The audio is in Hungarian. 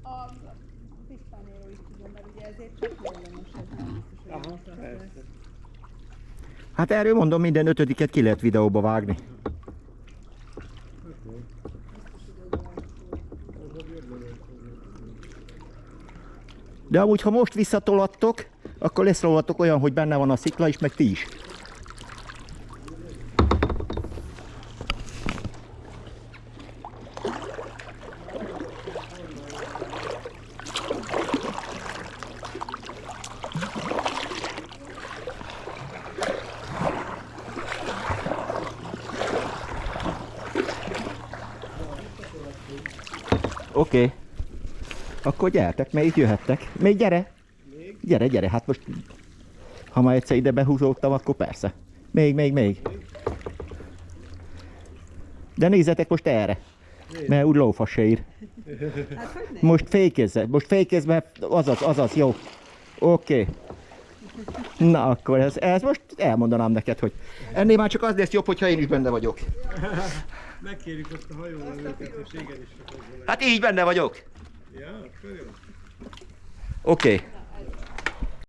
A Hispániáról is tudom, mert ugye ezért csak jellemes, ez nem biztos, hogy Aha, az persze. lesz. Hát erről mondom, minden ötödiket ki lehet videóba vágni. De amúgy, ha most visszatolattok, akkor lesz rólatok olyan, hogy benne van a szikla is, meg ti is. Oké. Akkor gyertek, még jöhettek. Még gyere! Gyere, gyere, hát most... Ha már egyszer ide behúzódtam, akkor persze. Még. De nézzetek most erre. Mert úgy lófasz se ír. Hát hogy ne? Most fékezz, mert azaz, jó. Oké. Na akkor ez most elmondanám neked, hogy ennél már csak az lesz jobb, hogyha én is benne vagyok. Megkérjük azt a hajóvezetőt, hogy téged is fotózzanak. Hát így benne vagyok. Ja, akkor jó. Oké.